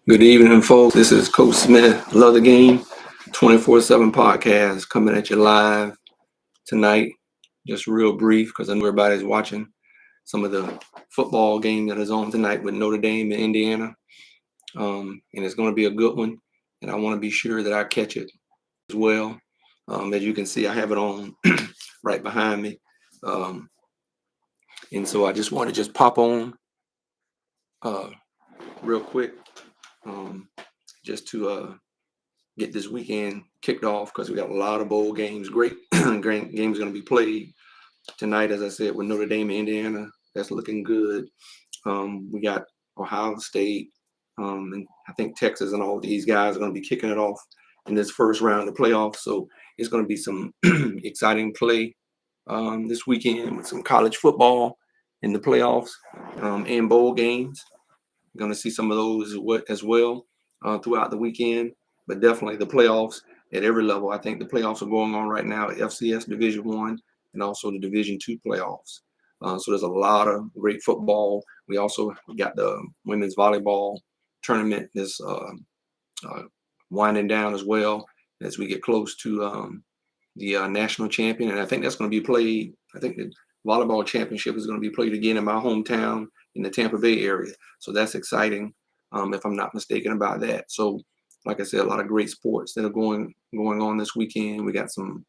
Good evening, folks. This is Coach Smith. Love the Game 24/7 podcast coming at you live tonight. Just real brief because I know everybody's watching some of the football game that is on tonight with Notre Dame and Indiana. And it's going to be a good one. And I want to be sure that I catch it as well. As you can see, I have it on right behind me. And so I just want to just pop on real quick just to get this weekend kicked off because we got a lot of bowl games. Great games going to be played tonight, as I said, with Notre Dame and Indiana. That's looking good. We got Ohio State, and I think Texas and all these guys are going to be kicking it off in this first round of the playoffs. So it's going to be some exciting play this weekend with some college football in the playoffs and bowl games. You're going to see some of those as well throughout the weekend, but definitely the playoffs at every level. I think the playoffs are going on right now at FCS Division I and also the Division II playoffs. So there's a lot of great football. We also got the women's volleyball tournament that's winding down as well as we get close to the national champion. And I think that's going to be played. I think the volleyball championship is going to be played again in my hometown in the Tampa Bay area. So that's exciting, if I'm not mistaken about that. So, like I said, a lot of great sports that are going on this weekend. We got some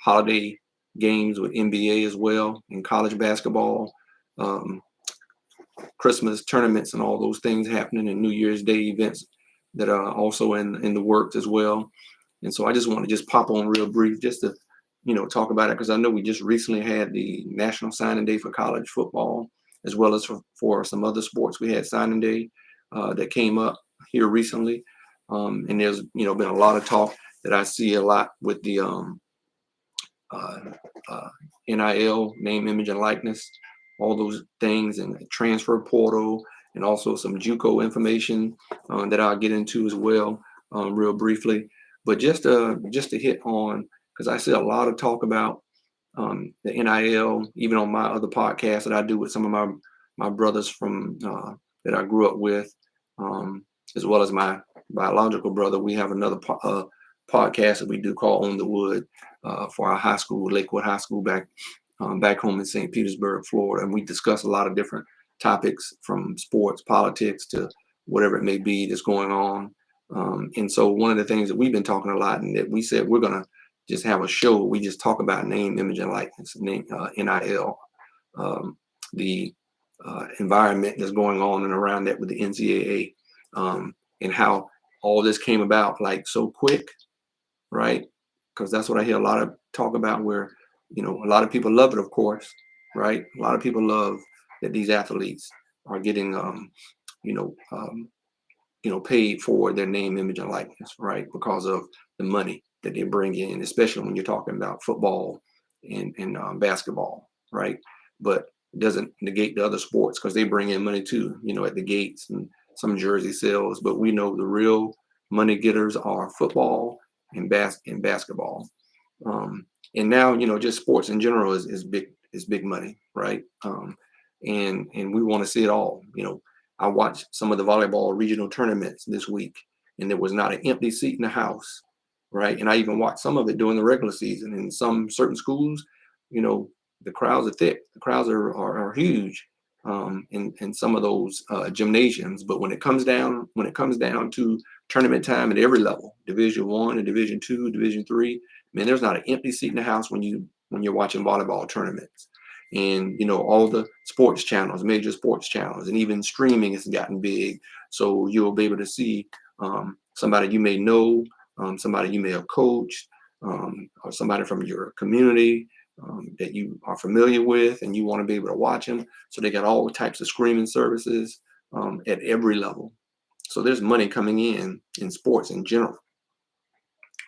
holiday games with NBA as well, and college basketball, Christmas tournaments, and all those things happening, and New Year's Day events that are also in the works as well. And so I just want to just pop on real brief just to talk about it because I know we just recently had the National Signing Day for college football, as well as for some other sports. We had signing day that came up here recently, and there's been a lot of talk that I see a lot with the NIL, name, image, and likeness, all those things, and transfer portal, and also some JUCO information that I'll get into as well, real briefly. But just to hit on, because I see a lot of talk about the NIL, even on my other podcast that I do with some of my brothers from that I grew up with, as well as my biological brother. We have another podcast that we do called On the Wood for our high school, Lakewood High School, back home in St. Petersburg, Florida. And we discuss a lot of different topics from sports, politics, to whatever it may be that's going on. And so one of the things that we've been talking a lot, and that we said we're going to just have a show, we just talk about name, image, and likeness, NIL, the environment that's going on and around that with the NCAA, and how all this came about like so quick, right? Because that's what I hear a lot of talk about, where a lot of people love it, of course, right? A lot of people love that these athletes are getting paid for their name, image, and likeness, right? Because of the money that they bring in, especially when you're talking about football and basketball, right? But it doesn't negate the other sports because they bring in money too, at the gates and some jersey sales. But we know the real money getters are football and basketball. And now, just sports in general is big money, right? And we want to see it all. I watched some of the volleyball regional tournaments this week, and there was not an empty seat in the house, right? And I even watched some of it during the regular season. In some certain schools, the crowds are thick. The crowds are huge in some of those gymnasiums. But when it comes down to tournament time at every level, Division I and Division II, Division III, man, there's not an empty seat in the house when you're watching volleyball tournaments. And all the sports channels, major sports channels, and even streaming has gotten big. So you'll be able to see somebody you may know, somebody you may have coached, or somebody from your community that you are familiar with, and you want to be able to watch them. So they got all types of streaming services at every level. So there's money coming in sports in general.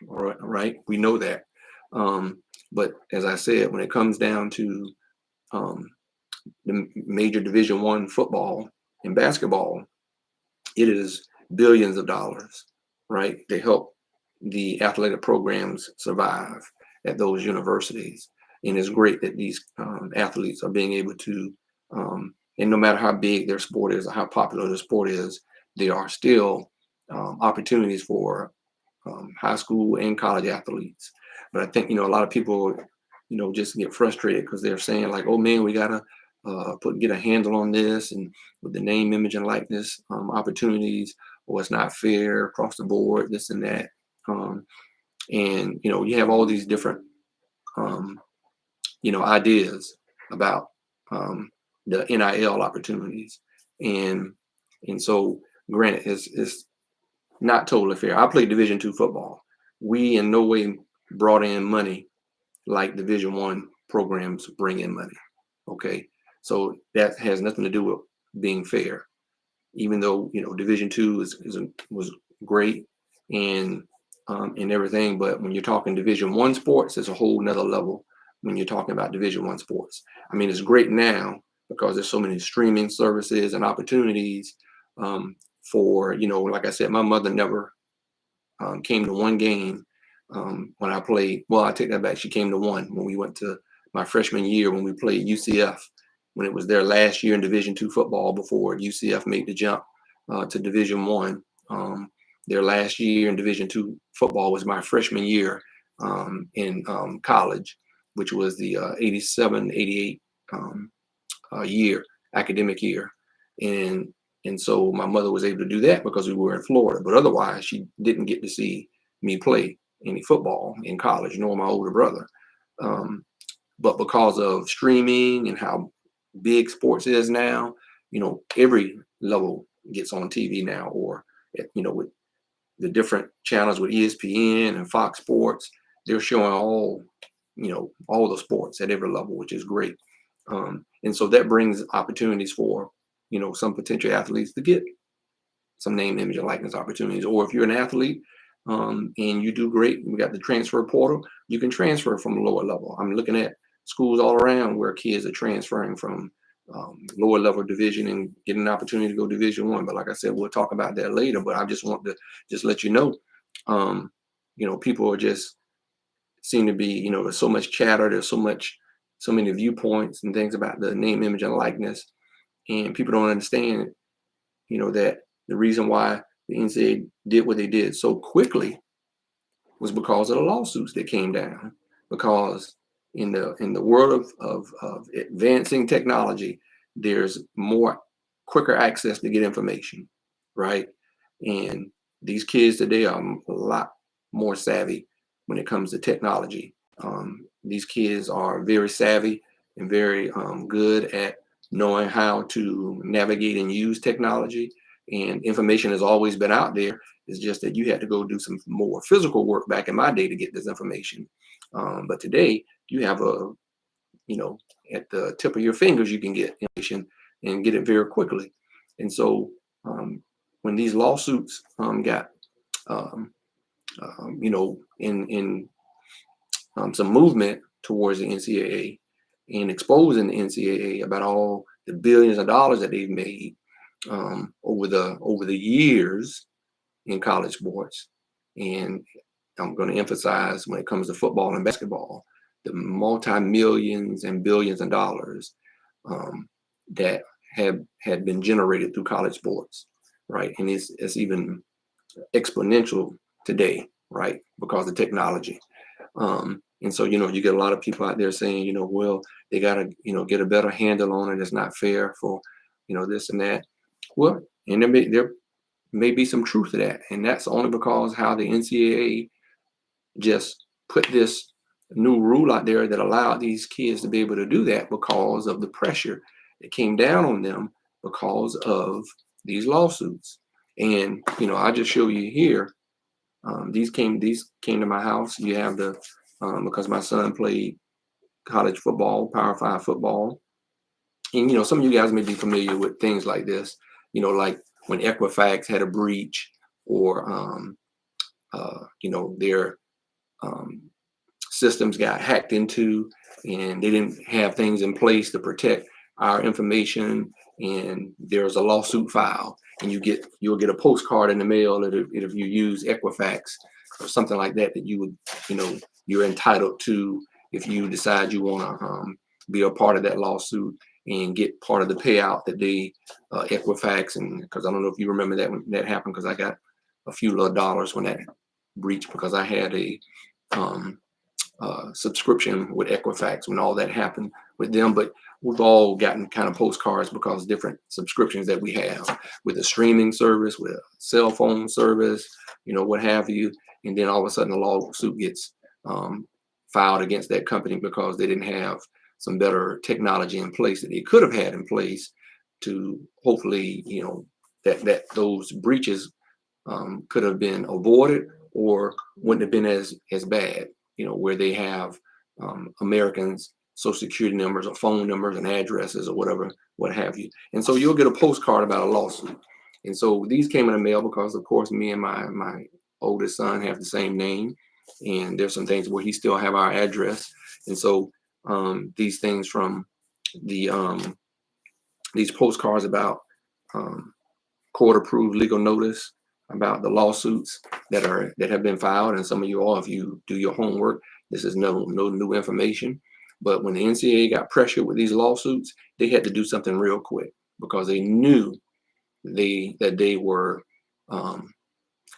All right, we know that. But as I said, when it comes down to the major Division I football and basketball, it is billions of dollars, right? They help the athletic programs survive at those universities. And it's great that these athletes are being able to, and no matter how big their sport is or how popular their sport is, there are still opportunities for high school and college athletes. But I think, a lot of people, just get frustrated because they're saying like, oh man, we gotta get a handle on this, and with the name, image, and likeness opportunities, or it's not fair across the board, this and that. And you have all these different ideas about the NIL opportunities, and so granted, it's not totally fair. I played Division II football. We in no way brought in money like Division I programs bring in money. Okay, so that has nothing to do with being fair. Even though Division II was great and everything, but when you're talking Division I sports, it's a whole nother level. When you're talking about Division I sports, I mean, it's great now because there's so many streaming services and opportunities for like I said, my mother never came to one game when I played. Well, I take that back. She came to one when we went to my freshman year when we played UCF, when it was their last year in Division II football before UCF made the jump to Division I. Their last year in Division II football was my freshman year in college, which was the 87-88 year, academic year. And so my mother was able to do that because we were in Florida. But otherwise, she didn't get to see me play any football in college, nor my older brother. But because of streaming and how big sports is now, every level gets on TV now, or, with the different channels with ESPN and Fox Sports, they're showing all the sports at every level, which is great. And so that brings opportunities for, some potential athletes to get some name, image, and likeness opportunities. Or if you're an athlete and you do great, we got the transfer portal, you can transfer from the lower level. I'm looking at schools all around where kids are transferring from lower level division and getting an opportunity to go Division I. But like I said, we'll talk about that later. But I just want to just let you know, people are just seem to be, there's so much chatter, there's so many viewpoints and things about the name, image, and likeness. And people don't understand, that the reason why the NCAA did what they did so quickly was because of the lawsuits that came down. Because in the world of advancing technology, there's quicker access to get information, right? And these kids today are a lot more savvy when it comes to technology. These kids are very savvy and very good at knowing how to navigate and use technology. And information has always been out there. It's just that you had to go do some more physical work back in my day to get this information. But today you have at the tip of your fingers, you can get information and get it very quickly. And so when these lawsuits got, in some movement towards the NCAA and exposing the NCAA about all the billions of dollars that they've made over the years in college sports. And I'm going to emphasize when it comes to football and basketball, the multi-millions and billions of dollars that had been generated through college sports, right? And it's even exponential today, right? Because of technology. And so, you get a lot of people out there saying, well, they got to, get a better handle on it. It's not fair for, this and that. Well, and there may be some truth to that. And that's only because how the NCAA just put this new rule out there that allowed these kids to be able to do that because of the pressure that came down on them because of these lawsuits. And, I just show you here, these came to my house. You have because my son played college football, Power 5 football. And, some of you guys may be familiar with things like this, like when Equifax had a breach or, their systems got hacked into and they didn't have things in place to protect our information. And there's a lawsuit filed and you'll get a postcard in the mail that if you use Equifax or something like that, that you would, you're entitled to if you decide you want to be a part of that lawsuit. and get part of the payout that they Equifax, and because I don't know if you remember that when that happened, because I got a few little dollars when that breached, because I had a um, subscription with Equifax when all that happened with them. But we've all gotten kind of postcards because different subscriptions that we have with a streaming service, with a cell phone service, what have you. And then all of a sudden a lawsuit gets filed against that company because they didn't have some better technology in place that they could have had in place to hopefully, that those breaches could have been avoided or wouldn't have been as bad, where they have Americans' social security numbers or phone numbers and addresses or whatever, what have you. And so you'll get a postcard about a lawsuit. And so these came in the mail because, of course, me and my oldest son have the same name. And there's some things where he still have our address. And so these things from these postcards about court-approved legal notice about the lawsuits that have been filed, and some of you all, if you do your homework, this is no new information. But when the NCAA got pressured with these lawsuits, they had to do something real quick because they knew that they were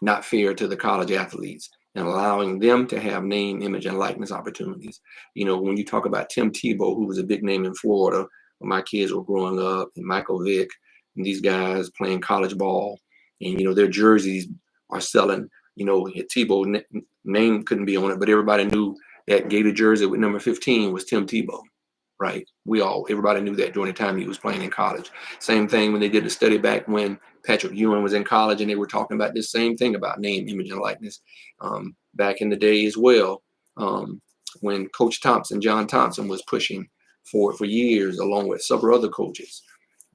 not fair to the college athletes and allowing them to have name, image, and likeness opportunities. When you talk about Tim Tebow, who was a big name in Florida when my kids were growing up, and Michael Vick, and these guys playing college ball, and their jerseys are selling. Tebow name couldn't be on it, but everybody knew that Gator jersey with number 15 was Tim Tebow, right? Everybody knew that during the time he was playing in college. Same thing when they did the study back when Patrick Ewing was in college, and they were talking about this same thing about name, image, and likeness back in the day as well. When Coach John Thompson was pushing for years, along with several other coaches.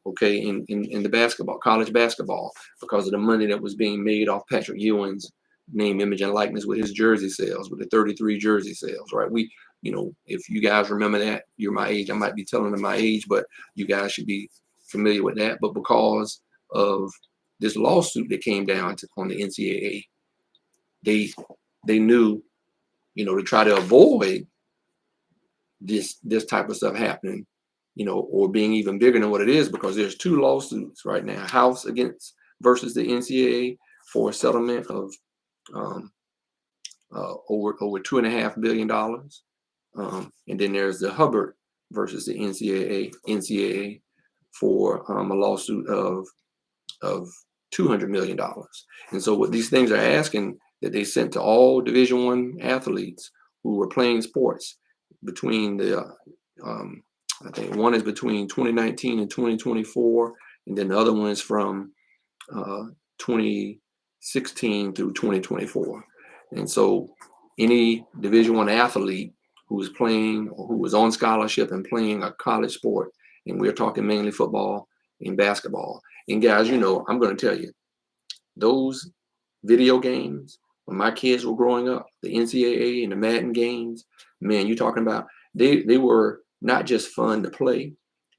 Okay, in the college basketball, because of the money that was being made off Patrick Ewing's name, image, and likeness with his jersey sales, with the 33 jersey sales, right? If you guys remember that, you're my age. I might be telling them my age, but you guys should be familiar with that. But because of this lawsuit that came down on the NCAA, they knew, to try to avoid this type of stuff happening, or being even bigger than what it is, because there's two lawsuits right now, House versus the NCAA for a settlement of over $2.5 billion. And then there's the Hubbard versus the NCAA for a lawsuit of $200 million. And so what these things are asking, that they sent to all Division I athletes who were playing sports between I think one is between 2019 and 2024, and then the other one is from 2016 through 2024. And so any Division I athlete who was playing or who was on scholarship and playing a college sport, and we're talking mainly football and basketball. And guys, I'm going to tell you, those video games, when my kids were growing up, the NCAA and the Madden games, man, you're talking about, they were not just fun to play,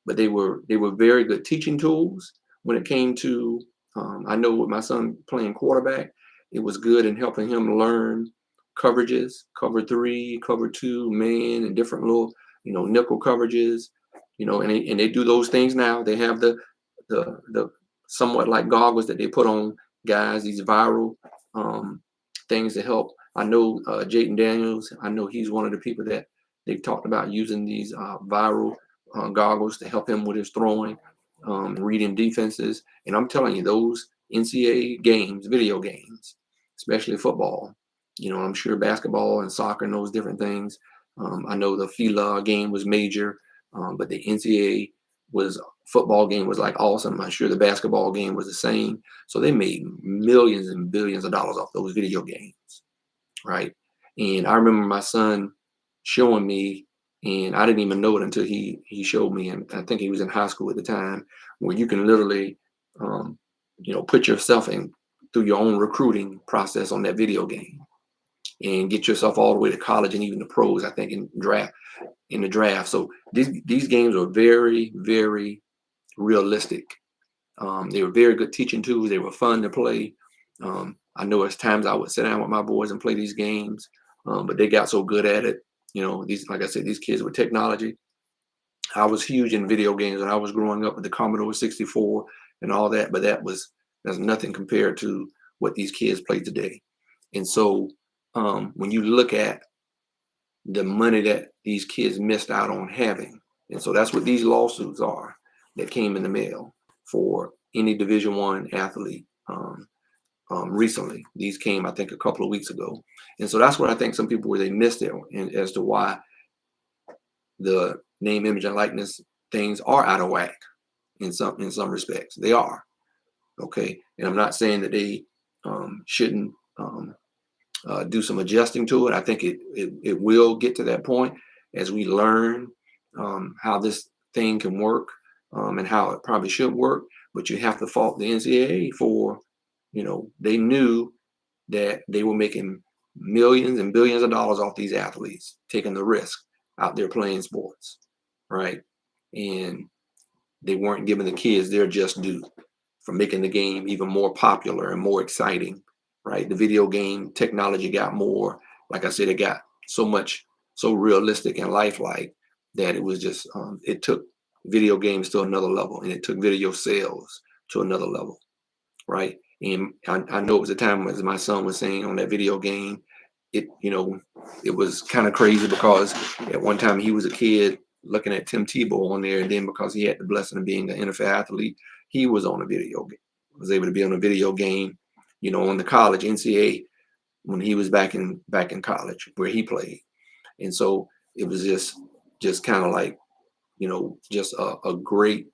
but they were very good teaching tools when it came to, I know with my son playing quarterback, it was good in helping him learn coverages, cover 3, cover 2, man, and different little, nickel coverages, and they do those things now. They have the somewhat like goggles that they put on guys, these viral things to help. I know Jayden Daniels, I know he's one of the people that they've talked about using these viral goggles to help him with his throwing, reading defenses. And I'm telling you, those NCAA games, video games, especially football, I'm sure basketball and soccer and those different things. I know the FILA game was major, but the NCAA football game was like awesome. I'm sure the basketball game was the same. So they made millions and billions of dollars off those video games, right? And I remember my son showing me, and I didn't even know it until he showed me, and I think he was in high school at the time, where you can literally put yourself in through your own recruiting process on that video game and get yourself all the way to college and even the pros, I think, in the draft. So these games are very, very realistic. They were very good teaching tools. They were fun to play. I know at times I would sit down with my boys and play these games, but they got so good at it. Like I said, these kids with technology, I was huge in video games when I was growing up with the Commodore 64 and all that, but that's nothing compared to what these kids play today. And so when you look at the money that these kids missed out on having, and so that's what these lawsuits are that came in the mail for any Division I athlete. Recently, these came, I think, a couple of weeks ago, and so that's what I think some people where they missed it, and as to why the name, image, and likeness things are out of whack in some respects. They are okay, and I'm not saying that they shouldn't do some adjusting to it. I think it will get to that point as we learn how this thing can work and how it probably should work. But you have to fault the NCAA for, they knew that they were making millions and billions of dollars off these athletes, taking the risk out there playing sports, right? And they weren't giving the kids their just due for making the game even more popular and more exciting, right? The video game technology got more, like I said, it got so realistic and lifelike that it was just, it took video games to another level, and it took video sales to another level, right? And I know it was a time, as my son was saying, on that video game, it was kind of crazy because at one time he was a kid looking at Tim Tebow on there, and then because he had the blessing of being an NFL athlete, he was on a video game, was able to be on a video game, on the college NCAA when he was back in college where he played. And so it was just kind of like, just a great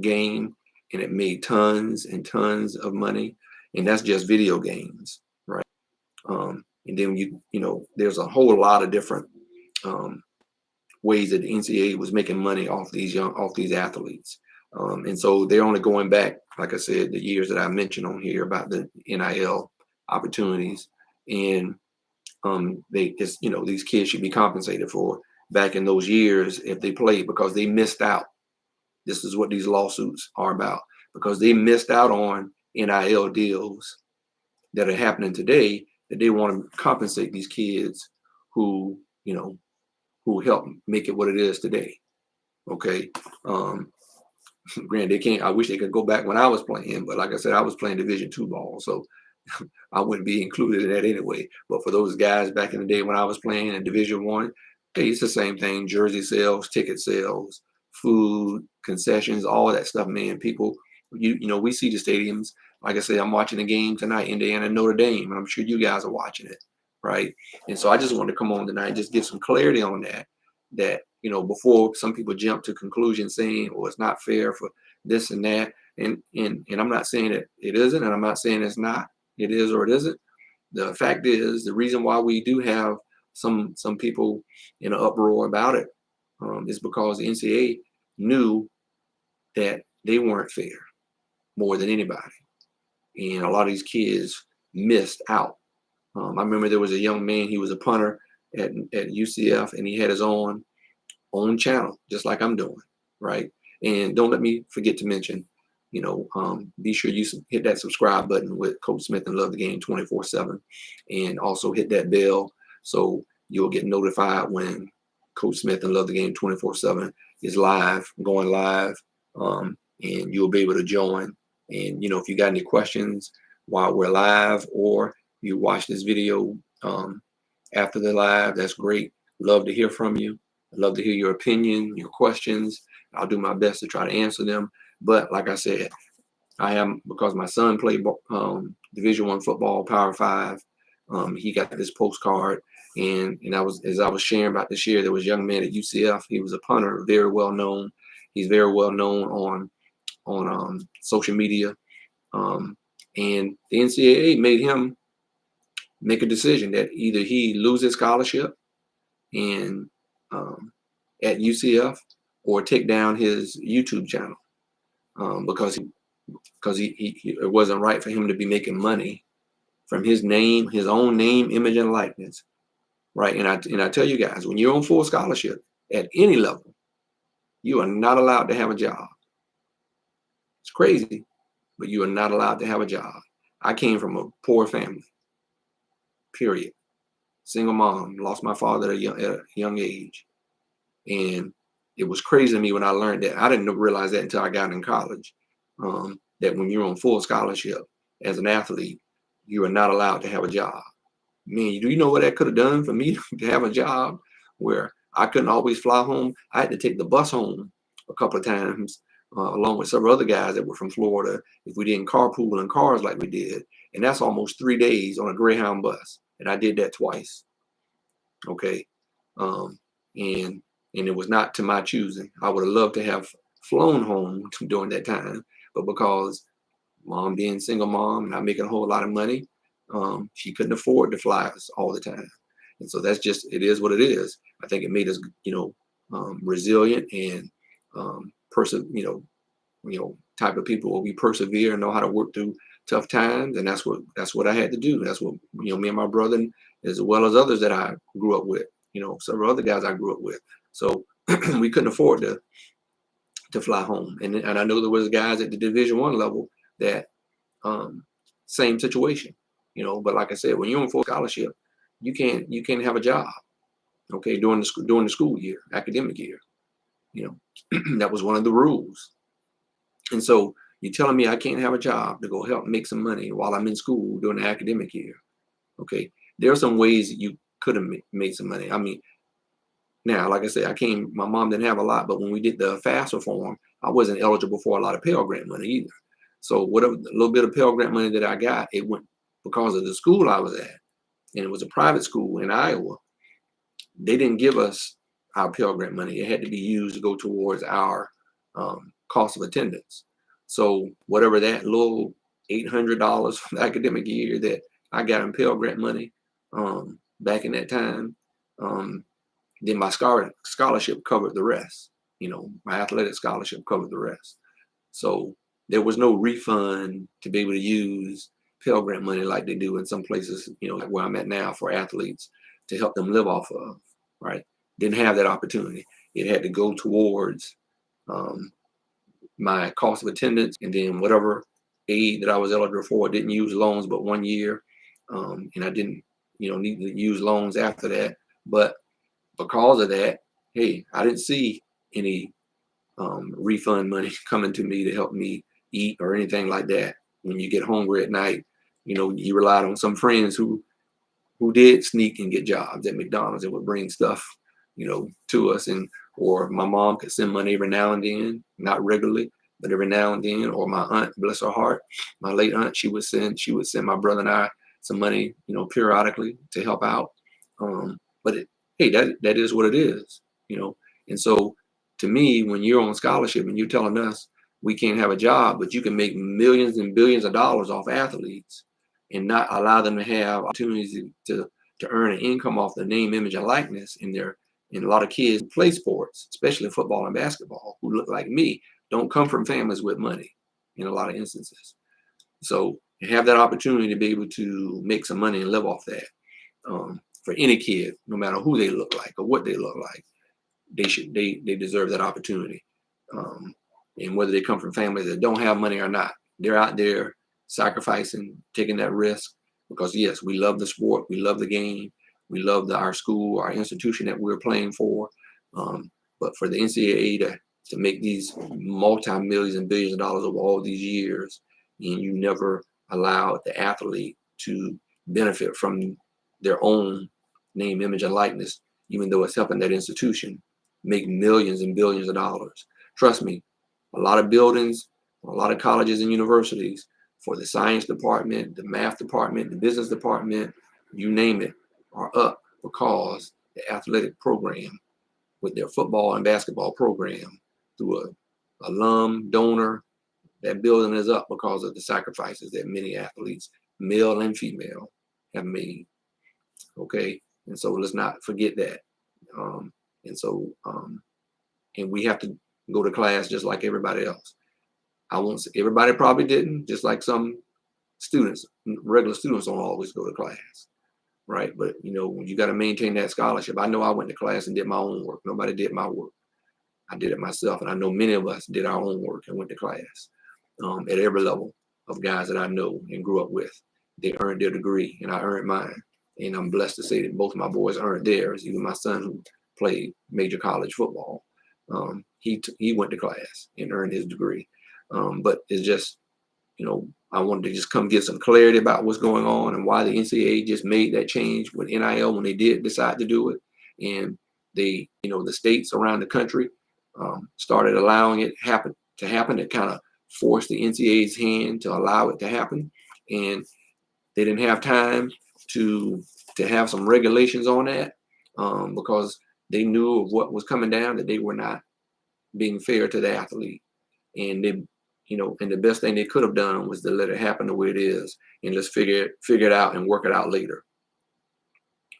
game, and it made tons and tons of money, and that's just video games, right? And then there's a whole lot of different ways that the NCAA was making money off these athletes. And so they're only going back, like I said, the years that I mentioned on here about the NIL opportunities, and these kids should be compensated for back in those years if they played, because they missed out. This is what these lawsuits are about, because they missed out on NIL deals that are happening today, that they want to compensate these kids who help make it what it is today. Okay. Granted, they can't. I wish they could go back when I was playing, but like I said, I was playing Division II ball, so I wouldn't be included in that anyway. But for those guys back in the day when I was playing in Division I, hey, it's the same thing: jersey sales, ticket sales, food, concessions, all of that stuff. Man, people, we see the stadiums. Like I said, I'm watching the game tonight, Indiana Notre Dame, and I'm sure you guys are watching it, right? And so I just wanted to come on tonight and just give some clarity on that. Before some people jump to conclusions saying, "Oh, it's not fair for this and that," and I'm not saying that it isn't, and I'm not saying it's not. It is or it isn't. The fact is, the reason why we do have some people in an uproar about it is because the NCAA knew that they weren't fair more than anybody, and a lot of these kids missed out. I remember there was a young man. He was a punter at UCF, and he had his own channel, just like I'm doing, right? And don't let me forget to mention, be sure you hit that subscribe button with Coach Smith and Love the Game 24/7, and also hit that bell so you'll get notified when Coach Smith and Love the Game 24/7 is going live, and you'll be able to join. And if you got any questions while we're live, or you watch this video after the live, that's great. Love to hear from you. I'd love to hear your opinion, your questions. I'll do my best to try to answer them. But like I said, because my son played Division I football, Power 5. He got this postcard, and as I was sharing about this year, there was a young man at UCF. He was a punter, very well known. He's very well known on social media, and the NCAA made him make a decision that either he loses scholarship and at UCF, or take down his YouTube channel, because it wasn't right for him to be making money from his own name, image, and likeness, right? And I tell you guys, when you're on full scholarship at any level, you are not allowed to have a job. It's crazy, but you are not allowed to have a job. I came from a poor family, period. Single mom, lost my father at a young age. And it was crazy to me when I learned that. I didn't realize that until I got in college. That when you're on full scholarship as an athlete, you are not allowed to have a job. Man, do you know what that could have done for me to have a job where I couldn't always fly home? I had to take the bus home a couple of times, along with several other guys that were from Florida, if we didn't carpool in cars like we did. And that's almost 3 days on a Greyhound bus. And I did that twice. Okay. Um, and and it was not to my choosing. I would have loved to have flown home during that time, but because mom being single mom, not making a whole lot of money, she couldn't afford to fly us all the time. And so that's just, it is what it is. I think it made us, resilient and type of people where we persevere and know how to work through tough times. And that's what I had to do. That's what, me and my brother, as well as others that I grew up with, several other guys I grew up with. So we couldn't afford to fly home. And I know there was guys at the Division I level that same situation, but like I said, when you're on full scholarship, you can't have a job, okay, during the school year, academic year. That was one of the rules. And so you're telling me I can't have a job to go help make some money while I'm in school during the academic year. Okay. There are some ways that you could have made some money. I mean, now, like I said, my mom didn't have a lot, but when we did the FAFSA reform, I wasn't eligible for a lot of Pell Grant money either. So whatever little bit of Pell Grant money that I got, it went because of the school I was at. And it was a private school in Iowa. They didn't give us our Pell Grant money. It had to be used to go towards our cost of attendance. So whatever that little $800 for the academic year that I got in Pell Grant money back in that time, then my scholarship covered the rest. My athletic scholarship covered the rest. So there was no refund to be able to use Pell Grant money like they do in some places, like where I'm at now for athletes to help them live off of, right? Didn't have that opportunity. It had to go towards my cost of attendance, and then whatever aid that I was eligible for. Didn't use loans but 1 year, and I didn't, need to use loans after that. But because of that, hey, I didn't see any refund money coming to me to help me eat or anything like that. When you get hungry at night, you relied on some friends who did sneak and get jobs at McDonald's and would bring stuff, to us, or my mom could send money every now and then, not regularly, but every now and then, or my aunt, bless her heart, my late aunt, she would send my brother and I some money, periodically to help out. But hey, that is what it is, And so to me, when you're on scholarship and you're telling us we can't have a job, but you can make millions and billions of dollars off athletes and not allow them to have opportunities to earn an income off their name, image, and likeness and a lot of kids who play sports, especially football and basketball, who look like me, don't come from families with money in a lot of instances. So you have that opportunity to be able to make some money and live off that. For any kid, no matter who they look like or what they look like, they deserve that opportunity. And whether they come from families that don't have money or not, they're out there sacrificing, taking that risk, because yes, we love the sport, we love the game, we love our school, our institution that we're playing for. But for the NCAA to make these multi-millions and billions of dollars over all these years, and you never allow the athlete to benefit from their own name, image, and likeness, even though it's helping that institution make millions and billions of dollars. Trust me, a lot of buildings, a lot of colleges and universities, for the science department, the math department, the business department, you name it, are up because the athletic program with their football and basketball program through a alum donor, that building is up because of the sacrifices that many athletes, male and female, have made. Okay, and so let's not forget that. And we have to go to class just like everybody else. I won't say everybody probably didn't, just like some students, regular students don't always go to class, right? But you got to maintain that scholarship. I know I went to class and did my own work. Nobody did my work. I did it myself, and I know many of us did our own work and went to class. At every level of guys that I know and grew up with, they earned their degree, and I earned mine. And I'm blessed to say that both of my boys earned theirs. Even my son, who played major college football, He went to class and earned his degree. But it's just, I wanted to just come get some clarity about what's going on and why the NCAA just made that change with NIL when they did decide to do it. And the states around the country started allowing it to happen. It kind of forced the NCAA's hand to allow it to happen. And they didn't have time to have some regulations on that because they knew of what was coming down, that they were not being fair to the athlete. And and the best thing they could have done was to let it happen the way it is, and let's figure it out and work it out later.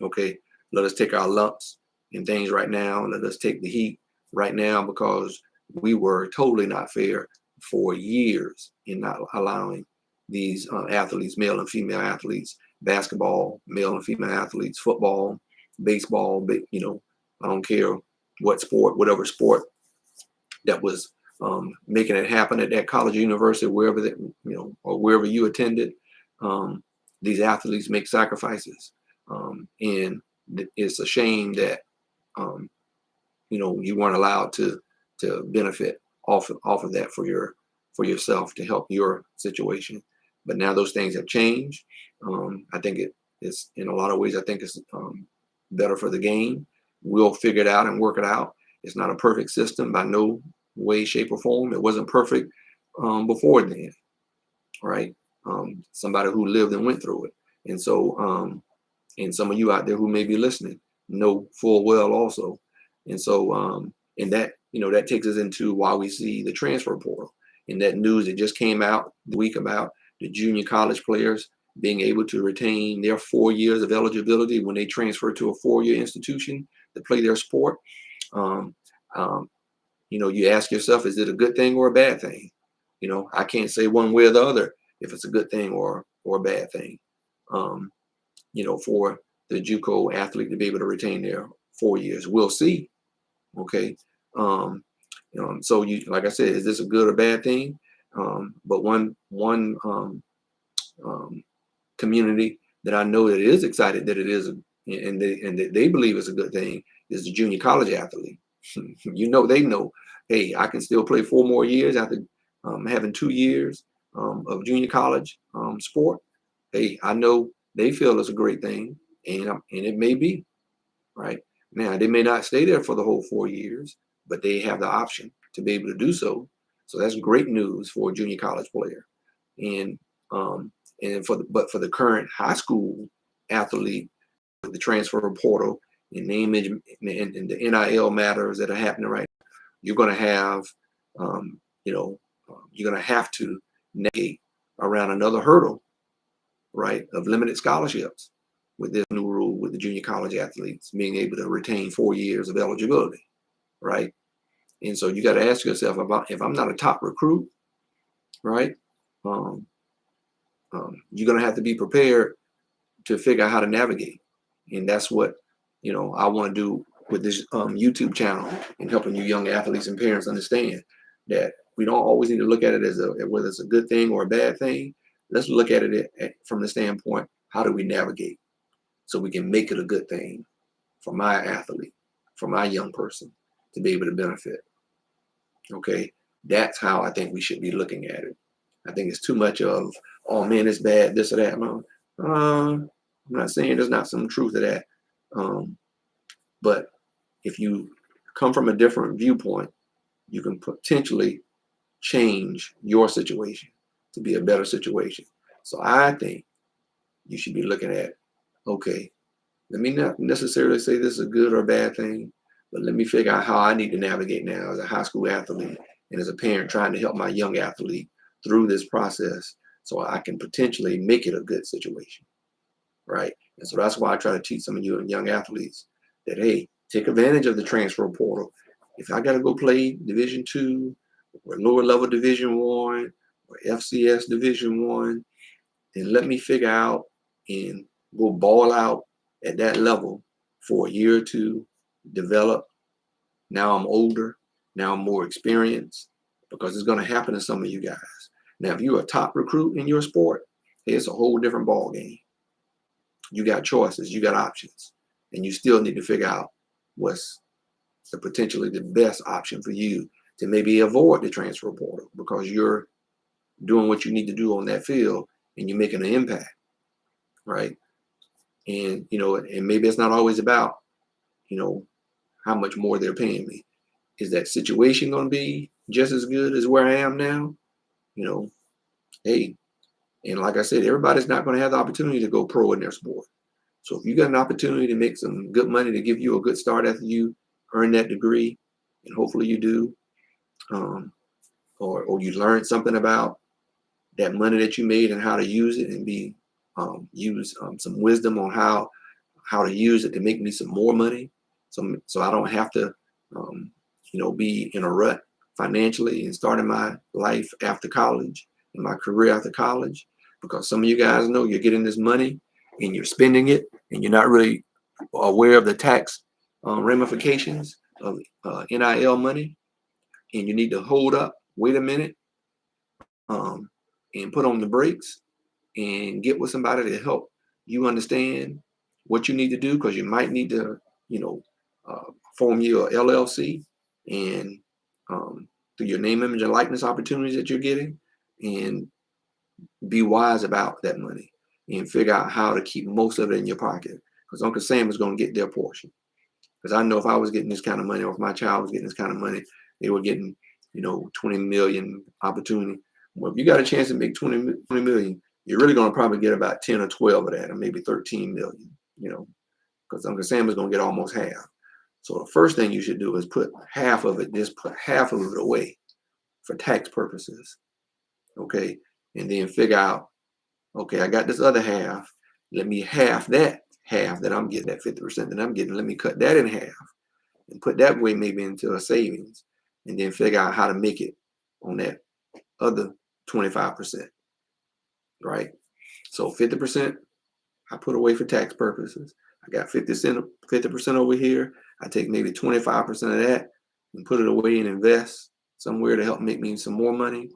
Okay, let us take our lumps and things right now. Let us take the heat right now, because we were totally not fair for years in not allowing these athletes, male and female athletes, basketball, male and female athletes, football, baseball, I don't care what sport, whatever sport that was making it happen at that college or university, wherever that, or wherever you attended. These athletes make sacrifices, and it's a shame that you weren't allowed to benefit off of that for yourself, to help your situation. But now those things have changed. I think it's, in a lot of ways, I think it's better for the game. We'll figure it out and work it out. It's not a perfect system by no way, shape, or form. It wasn't perfect before then, right? Somebody who lived and went through it. And so, and some of you out there who may be listening know full well also. And so, and that, that takes us into why we see the transfer portal and that news that just came out the week about the junior college players being able to retain their 4 years of eligibility when they transfer to a 4-year institution to play their sport. You ask yourself, is it a good thing or a bad thing? I can't say one way or the other if it's a good thing or a bad thing. For the JUCO athlete to be able to retain their 4 years, we'll see. Okay. So like I said, is this a good or bad thing? But one community that I know that is excited that it is, and they believe it's a good thing, is the junior college athlete. They know, hey, I can still play 4 more years after having 2 years of junior college sport. Hey, I know they feel it's a great thing, and it may be, right? Now, they may not stay there for the whole 4 years, but they have the option to be able to do so. So that's great news for a junior college player. And for the current high school athlete, with the transfer portal and the image and the NIL matters that are happening right now, you're going to have, you're going to have to navigate around another hurdle, right, of limited scholarships with this new rule with the junior college athletes being able to retain 4 years of eligibility, right? And so you got to ask yourself, if I'm not a top recruit, right, you're going to have to be prepared to figure out how to navigate. And that's what, I want to do with this YouTube channel, and helping you young athletes and parents understand that we don't always need to look at it as whether it's a good thing or a bad thing. Let's look at it from the standpoint, how do we navigate so we can make it a good thing for my athlete, for my young person to be able to benefit. Okay, that's how I think we should be looking at it. I think it's too much of, oh man, it's bad, this or that. No, I'm not saying there's not some truth to that. But if you come from a different viewpoint, you can potentially change your situation to be a better situation. So I think you should be looking at, okay, let me not necessarily say this is a good or a bad thing, but let me figure out how I need to navigate now as a high school athlete and as a parent trying to help my young athlete through this process so I can potentially make it a good situation, right? And so that's why I try to teach some of you young athletes that, hey, take advantage of the transfer portal. If I got to go play Division II or lower level Division I or FCS Division I, then let me figure out and go ball out at that level for a year or two, develop. Now I'm older. Now I'm more experienced, because it's going to happen to some of you guys. Now, if you're a top recruit in your sport, it's a whole different ball game. You got choices, you got options, and you still need to figure out what's the potentially the best option for you to maybe avoid the transfer portal because you're doing what you need to do on that field and you're making an impact, right? And and maybe it's not always about how much more they're paying me. Is that situation going to be just as good as where I am now? Hey, and like I said, everybody's not going to have the opportunity to go pro in their sport. So if you got an opportunity to make some good money to give you a good start after you earn that degree, and hopefully you do, or you learn something about that money that you made and how to use it, and use some wisdom on how to use it to make me some more money, so I don't have to be in a rut financially and starting my life after college and my career after college, because some of you guys know you're getting this money and you're spending it and you're not really aware of the tax ramifications of NIL money, and you need to hold up, wait a minute, and put on the brakes and get with somebody to help you understand what you need to do, because you might need to, form your LLC and through your name, image, and likeness opportunities that you're getting, and be wise about that money and figure out how to keep most of it in your pocket, because Uncle Sam is going to get their portion. Because I know if I was getting this kind of money, or if my child was getting this kind of money, they were getting, 20 million opportunity. Well, if you got a chance to make 20 million, you're really going to probably get about 10 or 12 of that, or maybe 13 million, because Uncle Sam is going to get almost half. So the first thing you should do is put half of it away for tax purposes. Okay. And then figure out, okay, I got this other half. Let me half that I'm getting, that 50% that I'm getting, let me cut that in half and put that way maybe into a savings, and then figure out how to make it on that other 25%, right? So 50% I put away for tax purposes. I got 50% over here. I take maybe 25% of that and put it away and invest somewhere to help make me some more money,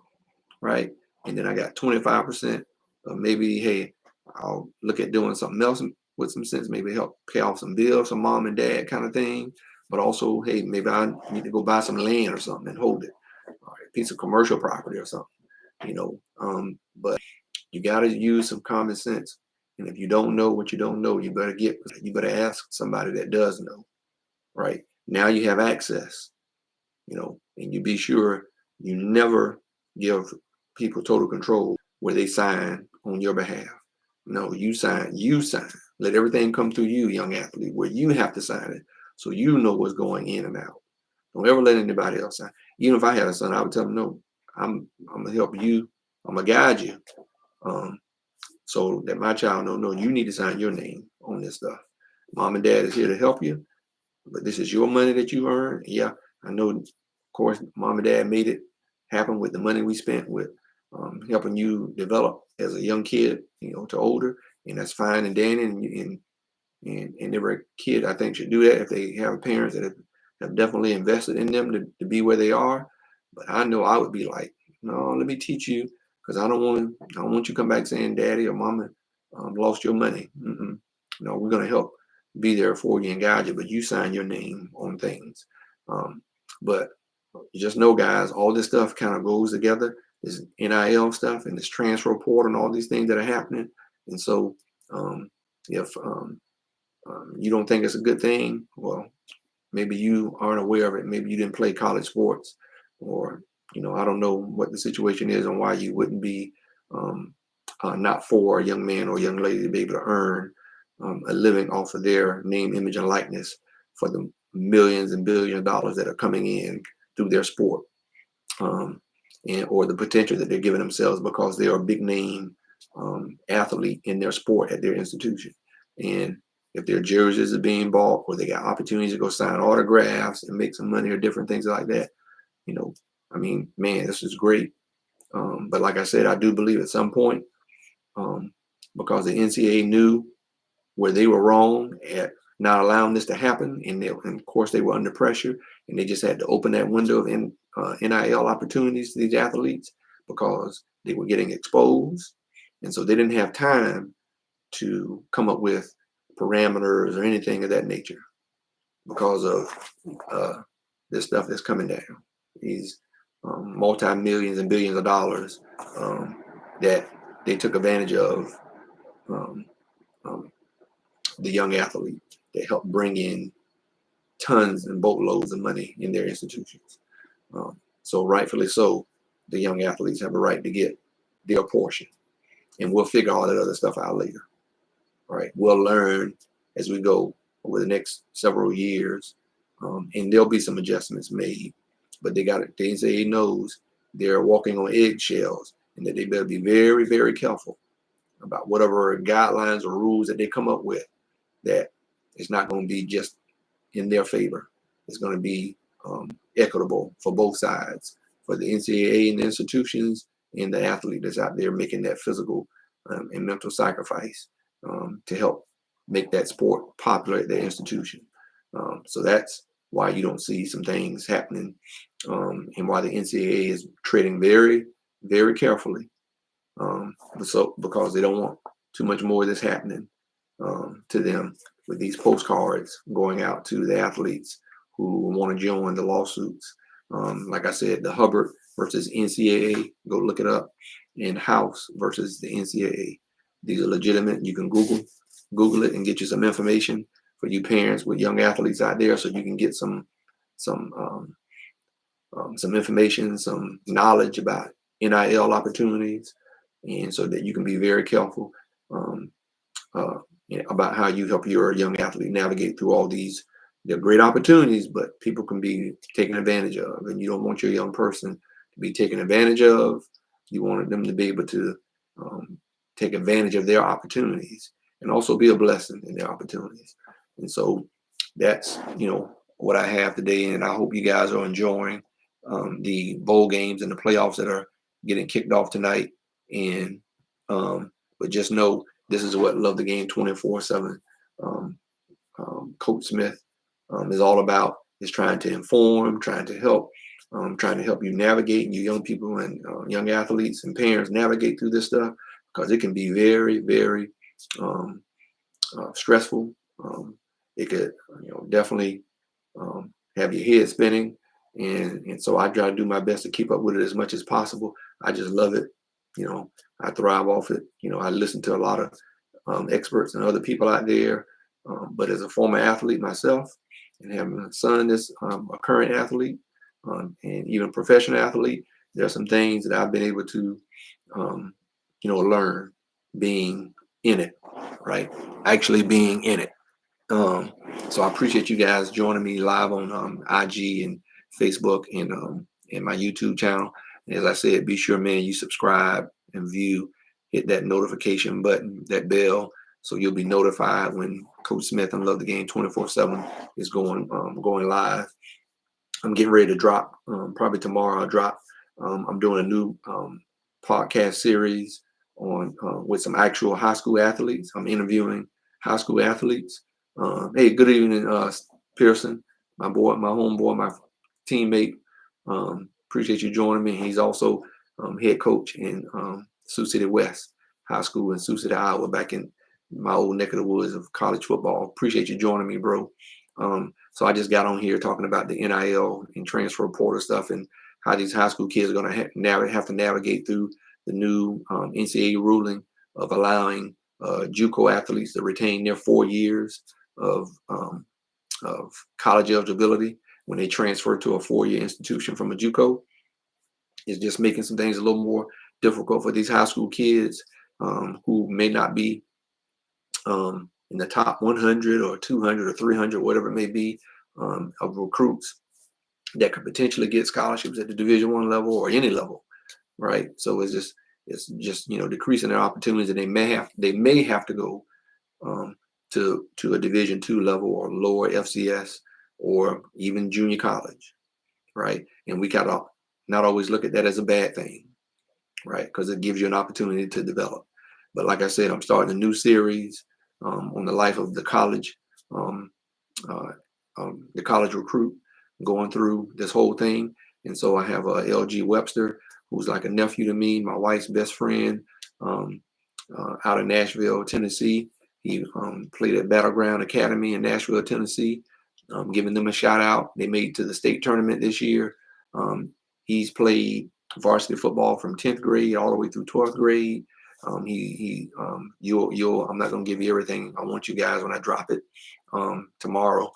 right? And then I got 25% of maybe, hey, I'll look at doing something else with some sense, maybe help pay off some bills, some mom and dad kind of thing. But also, hey, maybe I need to go buy some land or something and hold it, or a piece of commercial property or something, but you got to use some common sense. And if you don't know what you don't know, you better ask somebody that does know, right? Now you have access, and you be sure you never give people total control where they sign on your behalf. No, you sign. Let everything come through you, young athlete, where you have to sign it so you know what's going in and out. Don't ever let anybody else sign. Even if I had a son, I would tell him, no, I'm gonna help you. I'm gonna guide you. So that my child know, no, you need to sign your name on this stuff. Mom and dad is here to help you, but this is your money that you earned. Yeah, I know, of course, mom and dad made it happen with the money we spent with helping you develop as a young kid, to older, and that's fine and dandy. And every kid, I think, should do that if they have parents that have definitely invested in them to be where they are. But I know I would be like, no, let me teach you, because I don't want you to come back saying daddy or mama lost your money. No, we're going to help be there for you and guide you, but you sign your name on things. But you just know, guys, all this stuff kind of goes together, this NIL stuff and this transfer portal and all these things that are happening. And so if you don't think it's a good thing, well, maybe you aren't aware of it. Maybe you didn't play college sports, or I don't know what the situation is and why you wouldn't be not for a young man or young lady to be able to earn a living off of their name, image, and likeness for the millions and billions of dollars that are coming in through their sport, or the potential that they're giving themselves because they are a big name athlete in their sport at their institution. And if their jerseys are being bought, or they got opportunities to go sign autographs and make some money or different things like that, I mean, man, this is great. But like I said, I do believe at some point, because the NCAA knew where they were wrong at not allowing this to happen, and of course they were under pressure, and they just had to open that window of NIL opportunities to these athletes because they were getting exposed, and so they didn't have time to come up with parameters or anything of that nature because of this stuff that's coming down. These multi-millions and billions of dollars that they took advantage of um, um, the young athlete that helped bring in tons and boatloads of money in their institutions. So rightfully so, the young athletes have a right to get their portion, and we'll figure all that other stuff out later. All right, we'll learn as we go over the next several years, and there'll be some adjustments made. But they got it. The NCAA knows they're walking on eggshells, and that they better be very, very careful about whatever guidelines or rules that they come up with. That it's not going to be just in their favor. It's going to be equitable for both sides, for the NCAA and the institutions, and the athlete that's out there making that physical and mental sacrifice to help make that sport popular at their institution. So that's why you don't see some things happening, and why the NCAA is treading very, very carefully. So because they don't want too much more of this happening to them, with these postcards going out to the athletes who want to join the lawsuits. Like I said, the Hubbard versus NCAA, go look it up, and House versus the NCAA. These are legitimate. You can Google it and get you some information for you parents with young athletes out there, so you can get some information, some knowledge about NIL opportunities, and so that you can be very careful about how you help your young athlete navigate through all these. They're great opportunities, but people can be taken advantage of, and you don't want your young person to be taken advantage of. You want them to be able to take advantage of their opportunities and also be a blessing in their opportunities. And so that's what I have today, and I hope you guys are enjoying the bowl games and the playoffs that are getting kicked off tonight. And but just know this is what Love the Game 24/7 Coach Smith is all about, is trying to inform, trying to help you navigate, and you young people and young athletes and parents navigate through this stuff, because it can be very, very stressful. It could definitely have your head spinning, and so I try to do my best to keep up with it as much as possible. I just love it. I thrive off it. I listen to a lot of experts and other people out there. But as a former athlete myself, and having a son that's a current athlete, and even professional athlete, there are some things that I've been able to, learn being in it, right? Actually being in it. So I appreciate you guys joining me live on IG and Facebook and my YouTube channel. And as I said, be sure, man, you subscribe and view, hit that notification button, that bell, so you'll be notified when Coach Smith and Love the Game 24/7 is going live. I'm getting ready to drop, probably tomorrow I'll drop. I'm doing a new podcast series on with some actual high school athletes. I'm interviewing high school athletes. Hey, good evening, Pearson, my homeboy, my teammate. Appreciate you joining me. He's also head coach in Sioux City West High School in Sioux City, Iowa, back in my old neck of the woods of college football. Appreciate you joining me, bro. So I just got on here talking about the NIL and transfer portal stuff, and how these high school kids are going to have to navigate through the new NCAA ruling of allowing JUCO athletes to retain their 4 years of college eligibility when they transfer to a 4-year institution from a JUCO. It's just making some things a little more difficult for these high school kids who may not be in the top 100 or 200 or 300, whatever it may be, of recruits that could potentially get scholarships at the Division I level or any level, right? So it's just decreasing their opportunities, and they may have to go to a Division II level or lower FCS or even junior college, right? And we gotta not always look at that as a bad thing, right? Because it gives you an opportunity to develop. But like I said, I'm starting a new series on the life of the college recruit, going through this whole thing. And so I have LG Webster, who's like a nephew to me, my wife's best friend, out of Nashville, Tennessee. He played at Battleground Academy in Nashville, Tennessee. giving them a shout out. They made it to the state tournament this year. He's played varsity football from 10th grade all the way through 12th grade. I'm not gonna give you everything. I want you guys, when I drop it tomorrow,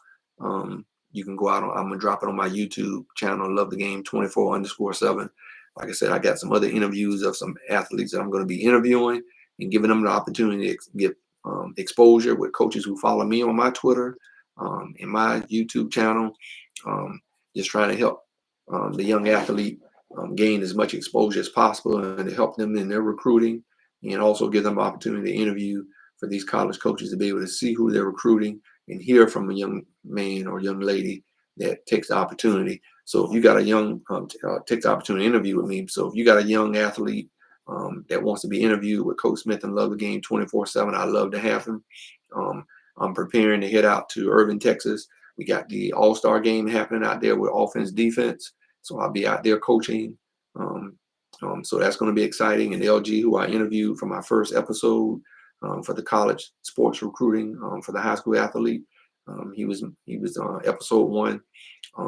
you can go out on, I'm gonna drop it on my YouTube channel, Love the Game 24_7. Like I said, I got some other interviews of some athletes that I'm going to be interviewing and giving them the opportunity to get exposure with coaches who follow me on my Twitter and my YouTube channel. Just trying to help the young athlete gain as much exposure as possible and to help them in their recruiting, and also give them an opportunity to interview for these college coaches to be able to see who they're recruiting and hear from a young man or young lady that takes the opportunity. So if you got a young, takes the opportunity to interview with me. So if you got a young athlete that wants to be interviewed with Coach Smith and Love the Game 24/7, I'd love to have him. I'm preparing to head out to Irving, Texas. We got the All-Star game happening out there with offense, defense. So I'll be out there coaching. So that's going to be exciting. And LG, who I interviewed for my first episode for the college sports recruiting for the high school athlete, he was episode 1.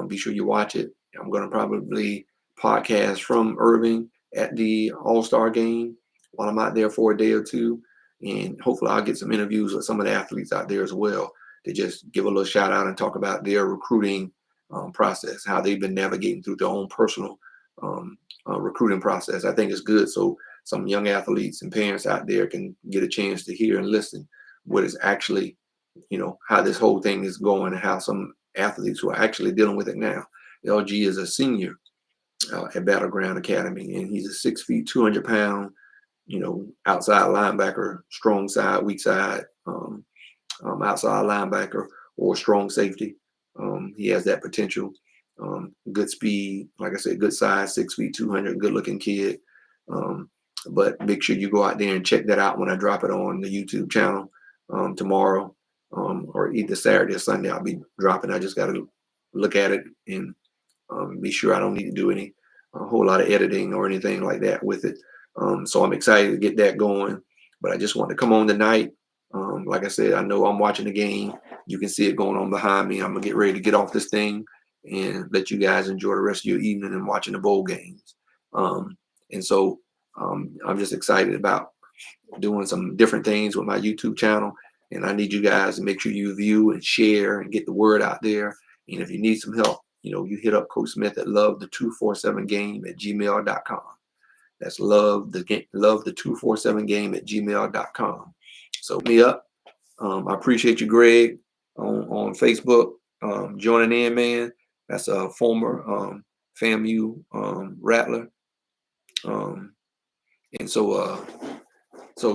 Be sure you watch it. I'm going to probably podcast from Irving at the All-Star game while I'm out there for a day or two. And hopefully I'll get some interviews with some of the athletes out there as well to just give a little shout out and talk about their recruiting process, how they've been navigating through their own personal recruiting process. I think it's good so some young athletes and parents out there can get a chance to hear and listen what is actually, how this whole thing is going and how some athletes who are actually dealing with it now. LG is a senior at Battleground Academy, and he's a 6 feet, 200 pound, outside linebacker, strong side, weak side, outside linebacker or strong safety. He has that potential. Good speed, like I said, good size, 6 feet, 200, good looking kid. But make sure you go out there and check that out when I drop it on the YouTube channel tomorrow, or either Saturday or Sunday. I'll be dropping. I just got to look at it and be sure I don't need to do a whole lot of editing or anything like that with it. So I'm excited to get that going. But I just want to come on tonight. Like I said, I know I'm watching the game. You can see it going on behind me. I'm going to get ready to get off this thing and let you guys enjoy the rest of your evening and watching the bowl games. And so I'm just excited about doing some different things with my YouTube channel. And I need you guys to make sure you view and share and get the word out there. And if you need some help, you hit up Coach Smith at love247game@gmail.com. That's love the 247game@gmail.com. So me up. I appreciate you, Greg, on Facebook, joining in, man. That's a former FAMU Rattler. And so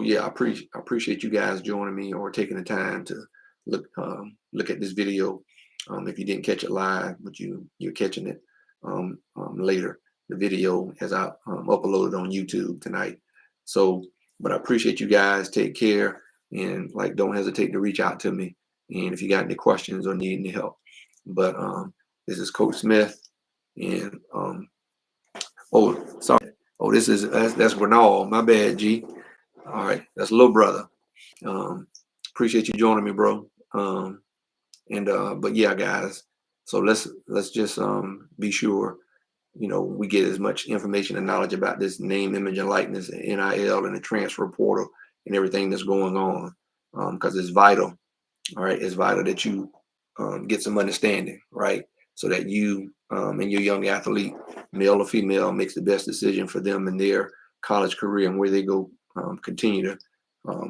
yeah, I appreciate you guys joining me or taking the time to look at this video. If you didn't catch it live, but you're catching it later, the video as I uploaded on YouTube tonight. So, but I appreciate you guys. Take care, and don't hesitate to reach out to me. And if you got any questions or need any help, but this is Coach Smith, and that's Renal. My bad, G. All right, that's little brother. Appreciate you joining me, bro. But yeah, guys. So let's just be sure, we get as much information and knowledge about this name, image, and likeness, and NIL, and the transfer portal, and everything that's going on, because it's vital. All right, it's vital that you get some understanding, right, so that you and your young athlete, male or female, makes the best decision for them in their college career and where they go continue to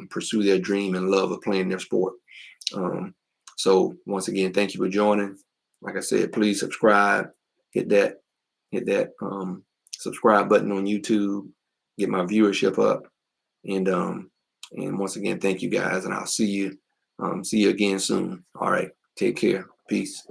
pursue their dream and love of playing their sport. So once again, thank you for joining. Like I said, please subscribe, hit that subscribe button on YouTube, get my viewership up, and once again, thank you guys, and I'll see you again soon. All right, take care, peace.